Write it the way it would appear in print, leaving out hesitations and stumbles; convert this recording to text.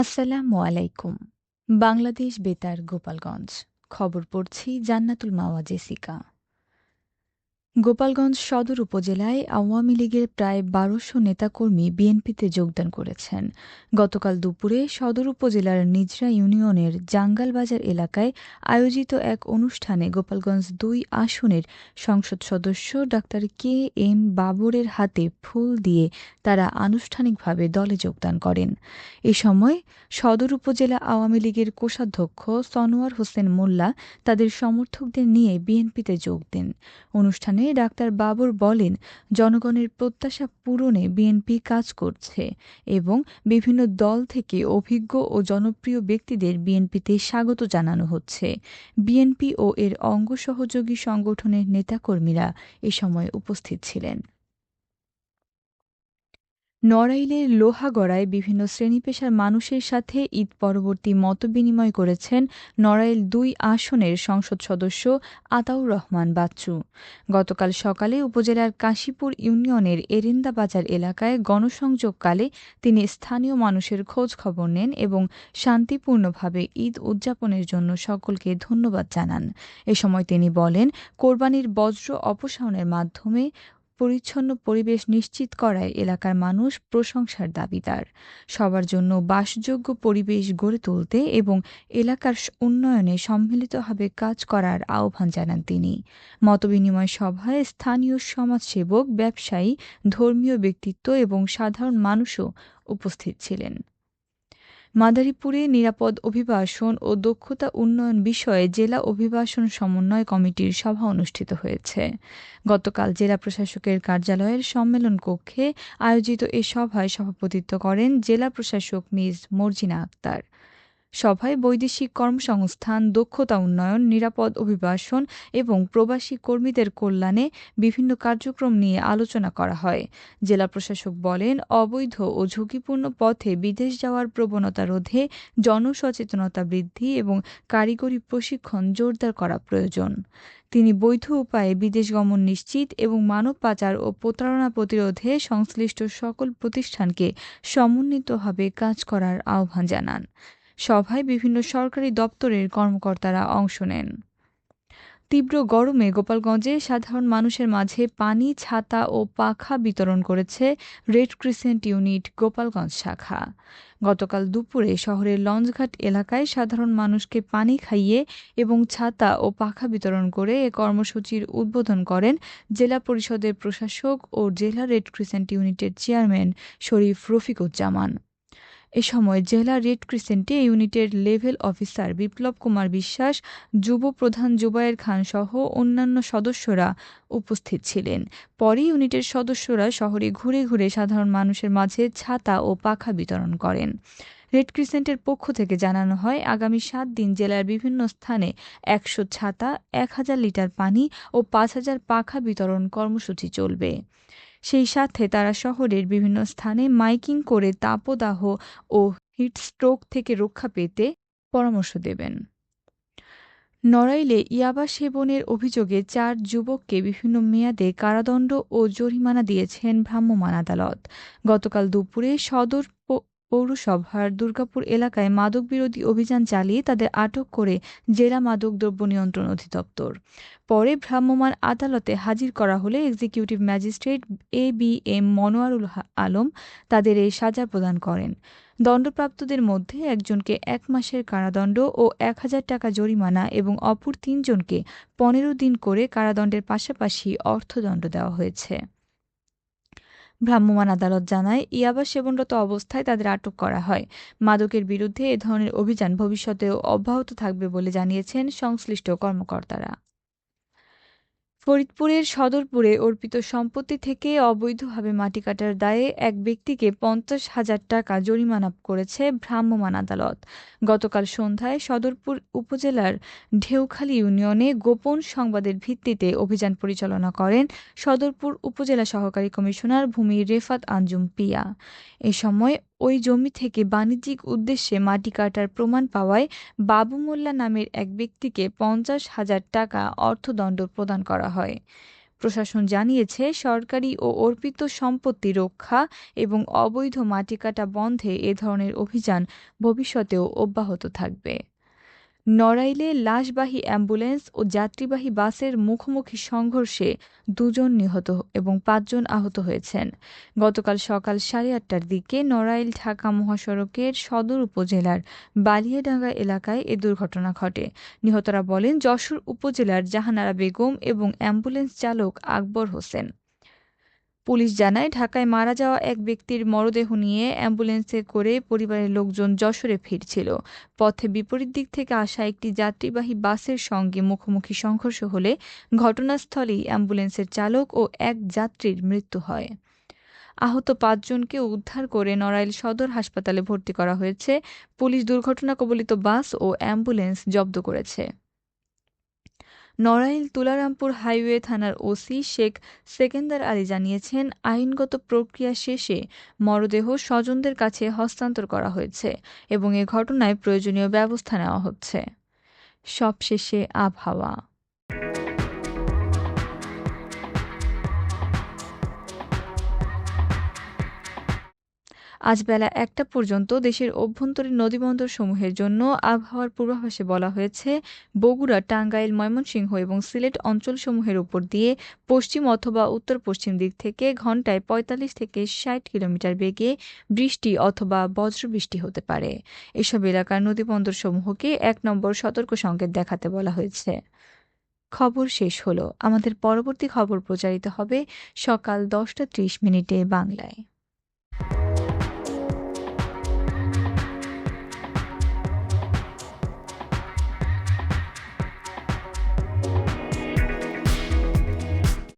আসসালামু আলাইকুম। বাংলাদেশ বেতার গোপালগঞ্জ। খবর পড়ছি জান্নাতুল মাওয়া জেসিকা। গোপালগঞ্জ সদর উপজেলায় আওয়ামী লীগের প্রায় ১২০০ নেতাকর্মী বিএনপিতে যোগদান করেছেন। গতকাল দুপুরে সদর উপজেলার নিজরা ইউনিয়নের জাঙ্গাল বাজার এলাকায় আয়োজিত এক অনুষ্ঠানে গোপালগঞ্জ ২ আসনের সংসদ সদস্য ডা. কে এম বাবরের হাতে ফুল দিয়ে তারা আনুষ্ঠানিকভাবে দলে যোগদান করেন। এ সময় সদর উপজেলা আওয়ামী লীগের কোষাধ্যক্ষ সনোয়ার হোসেন মোল্লা তাদের সমর্থকদের নিয়ে বিএনপিতে যোগ দেন। অনুষ্ঠানে ডাক্তার বাবর বলেন, জনগণের প্রত্যাশা পূরণে বিএনপি কাজ করছে এবং বিভিন্ন দল থেকে অভিজ্ঞ ও জনপ্রিয় ব্যক্তিদের বিএনপিতে স্বাগত জানানো হচ্ছে। বিএনপি ও এর অঙ্গ সহযোগী সংগঠনের নেতাকর্মীরা এ সময় উপস্থিত ছিলেন। নড়াইলের লোহাগড়ায় বিভিন্ন শ্রেণী-পেশার মানুষের সাথে ঈদ পরবর্তী মতবিনিময় করেছেন নড়াইল ২ আসনের সংসদ সদস্য আতাউর রহমান বাচ্চু। গতকাল সকালে উপজেলার কাশীপুর ইউনিয়নের এরেন্দা বাজার এলাকায় গণসংযোগকালে তিনি স্থানীয় মানুষের খোঁজ খবর নেন এবং শান্তিপূর্ণভাবে ঈদ উদযাপনের জন্য সকলকে ধন্যবাদ জানান। এ সময় তিনি বলেন, কোরবানির বজ্র অপসারণের মাধ্যমে পরিচ্ছন্ন পরিবেশ নিশ্চিত করায় এলাকার মানুষ প্রশংসার দাবিদার। সবার জন্য বাসযোগ্য পরিবেশ গড়ে তুলতে এবং এলাকার উন্নয়নে সম্মিলিতভাবে কাজ করার আহ্বান জানান তিনি। মতবিনিময় সভায় স্থানীয় সমাজসেবক, ব্যবসায়ী, ধর্মীয় ব্যক্তিত্ব এবং সাধারণ মানুষও উপস্থিত ছিলেন। মাদারীপুরে নিরাপদ অভিবাসন ও দক্ষতা উন্নয়ন বিষয়ে জেলা অভিবাসন সমন্বয় কমিটির সভা অনুষ্ঠিত হয়েছে। গতকাল জেলা প্রশাসকের কার্যালয়ের সম্মেলন কক্ষে আয়োজিত এ সভায় সভাপতিত্ব করেন জেলা প্রশাসক মিস মর্জিনা আক্তার। সভায় বৈদেশিক কর্মসংস্থান, দক্ষতা উন্নয়ন, নিরাপদ অভিবাসন এবং প্রবাসী কর্মীদের কল্যাণে বিভিন্ন কার্যক্রম নিয়ে আলোচনা করা হয়। জেলা প্রশাসক বলেন, অবৈধ ও ঝুঁকিপূর্ণ পথে বিদেশ যাওয়ার প্রবণতা রোধে জনসচেতনতা বৃদ্ধি এবং কারিগরি প্রশিক্ষণ জোরদার করা প্রয়োজন। তিনি বৈধ উপায়ে বিদেশ গমন নিশ্চিত এবং মানব পাচার ও প্রতারণা প্রতিরোধে সংশ্লিষ্ট সকল প্রতিষ্ঠানকে সমন্বিতভাবে কাজ করার আহ্বান জানান। সভায় বিভিন্ন সরকারি দপ্তরের কর্মকর্তারা অংশ নেন। তীব্র গরমে গোপালগঞ্জে সাধারণ মানুষের মাঝে পানি, ছাতা ও পাখা বিতরণ করেছে রেড ক্রিসেন্ট ইউনিট গোপালগঞ্জ শাখা। গতকাল দুপুরে শহরের লঞ্চঘাট এলাকায় সাধারণ মানুষকে পানি খাইয়ে এবং ছাতা ও পাখা বিতরণ করে এ কর্মসূচির উদ্বোধন করেন জেলা পরিষদের প্রশাসক ও জেলা রেড ক্রিসেন্ট ইউনিটের চেয়ারম্যান শরীফ রফিকুজ্জামান। এ সময় জেলা রেড ক্রিসেন্টে ইউনিটের লেভেল অফিসার বিপ্লব কুমার বিশ্বাস, যুব প্রধান জুবায়ের খান সহ অন্যান্য সদস্যরা উপস্থিত ছিলেন। পরে ইউনিটের সদস্যরা শহরে ঘুরে ঘুরে সাধারণ মানুষের মাঝে ছাতা ও পাখা বিতরণ করেন। রেড ক্রিসেন্টের পক্ষ থেকে জানানো হয়, আগামী ৭ দিন জেলার বিভিন্ন স্থানে ১০০ ছাতা, ১,০০০ লিটার পানি ও ৫,০০০ পাখা বিতরণ কর্মসূচি চলবে। সেই সাথে তারা শহরের বিভিন্ন স্থানে মাইকিং করে তাপদাহ ও হিটস্ট্রোক থেকে রক্ষা পেতে পরামর্শ দেবেন। নড়াইলে ইয়াবা সেবনের অভিযোগে ৪ যুবককে বিভিন্ন মেয়াদে কারাদণ্ড ও জরিমানা দিয়েছেন ভ্রাম্যমাণ আদালত। গতকাল দুপুরে সদর পৌরসভার দুর্গাপুর এলাকায় মাদকবিরোধী অভিযান চালিয়ে তাদের আটক করে জেলা মাদকদ্রব্য নিয়ন্ত্রণ অধিদপ্তর। পরে ভ্রাম্যমাণ আদালতে হাজির করা হলে executive magistrate ABM Monowarul Alam তাদের এই সাজা প্রদান করেন। দণ্ডপ্রাপ্তদের মধ্যে একজনকে ১ মাসের কারাদণ্ড ও ১,০০০ টাকা জরিমানা এবং অপর ৩ জনকে ১৫ দিন করে কারাদণ্ডের পাশাপাশি অর্থদণ্ড দেওয়া হয়েছে। ভ্রাম্যমাণ আদালত জানায়, ইয়াবা সেবনরত অবস্থায় তাদের আটক করা হয়। মাদকের বিরুদ্ধে এ ধরনের অভিযান ভবিষ্যতেও অব্যাহত থাকবে বলে জানিয়েছেন সংশ্লিষ্ট কর্মকর্তারা। ফরিদপুরের সদরপুরে অর্পিত সম্পত্তি থেকে অবৈধভাবে মাটি কাটার দায়ে এক ব্যক্তিকে ৫০,০০০ টাকা জরিমানা করেছে ভ্রাম্যমাণ আদালত। গতকাল সন্ধ্যায় সদরপুর উপজেলার ঢেউখালী ইউনিয়নে গোপন সংবাদের ভিত্তিতে অভিযান পরিচালনা করেন সদরপুর উপজেলা সহকারী কমিশনার ভূমি রেফাত আঞ্জুম পিয়া। এ সময় ওই জমি থেকে বাণিজ্যিক উদ্দেশ্যে মাটি কাটার প্রমাণ পাওয়ায় বাবু মোল্লা নামের এক ব্যক্তিকে ৫০,০০০ টাকা অর্থদণ্ড প্রদান করা হয়। প্রশাসন জানিয়েছে, সরকারি ও অর্পিত সম্পত্তি রক্ষা এবং অবৈধ মাটি কাটা বন্ধে এ ধরনের অভিযান ভবিষ্যতেও অব্যাহত থাকবে। নড়াইলে লাশবাহী অ্যাম্বুলেন্স ও যাত্রীবাহী বাসের মুখোমুখি সংঘর্ষে ২ জন নিহত এবং ৫ জন আহত হয়েছেন। গতকাল সকাল ৮:৩০টার দিকে নড়াইল ঢাকা মহাসড়কের সদর উপজেলার বালিয়াডাঙ্গা এলাকায় এ দুর্ঘটনা ঘটে। নিহতরা বলেন, যশোর উপজেলার জাহানারা বেগম এবং অ্যাম্বুলেন্স চালক আকবর হোসেন। পুলিশ জানায়, ঢাকায় মারা যাওয়া এক ব্যক্তির মরদেহ নিয়ে অ্যাম্বুলেন্সে করে পরিবারের লোকজন যশোরে ফিরছিল। পথে বিপরীত দিক থেকে আসা একটি যাত্রীবাহী বাসের সঙ্গে মুখোমুখি সংঘর্ষ হলে ঘটনাস্থলেই অ্যাম্বুলেন্সের চালক ও এক যাত্রীর মৃত্যু হয়। আহত ৫ জনকে উদ্ধার করে নড়াইল সদর হাসপাতালে ভর্তি করা হয়েছে। পুলিশ দুর্ঘটনা কবলিত বাস ও অ্যাম্বুলেন্স জব্দ করেছে। নড়াইল তুলারামপুর হাইওয়ে থানার ওসি শেখ সেকেন্দার আলী জানিয়েছেন, আইনগত প্রক্রিয়া শেষে মরদেহ স্বজনদের কাছে হস্তান্তর করা হয়েছে এবং এ ঘটনায় প্রয়োজনীয় ব্যবস্থা নেওয়া হচ্ছে। সবশেষে আবহাওয়া। আজ বেলা ১টা পর্যন্ত দেশের অভ্যন্তরীণ নদীবন্দরসমূহের জন্য আবহাওয়ার পূর্বাভাসে বলা হয়েছে, বগুড়া, টাঙ্গাইল, ময়মনসিংহ এবং সিলেট অঞ্চলসমূহের উপর দিয়ে পশ্চিম অথবা উত্তর-পশ্চিম দিক থেকে ঘণ্টায় ৪৫ থেকে ৬০ কিলোমিটার বেগে বৃষ্টি অথবা বজ্রবৃষ্টি হতে পারে। এসব এলাকার নদীবন্দরসমূহকে ১ নম্বর সতর্ক সংকেত দেখাতে বলা হয়েছে। খবর শেষ হলো। আমাদের পরবর্তী খবর প্রচারিত হবে সকাল ১০টা ৩০ মিনিটে বাংলায়।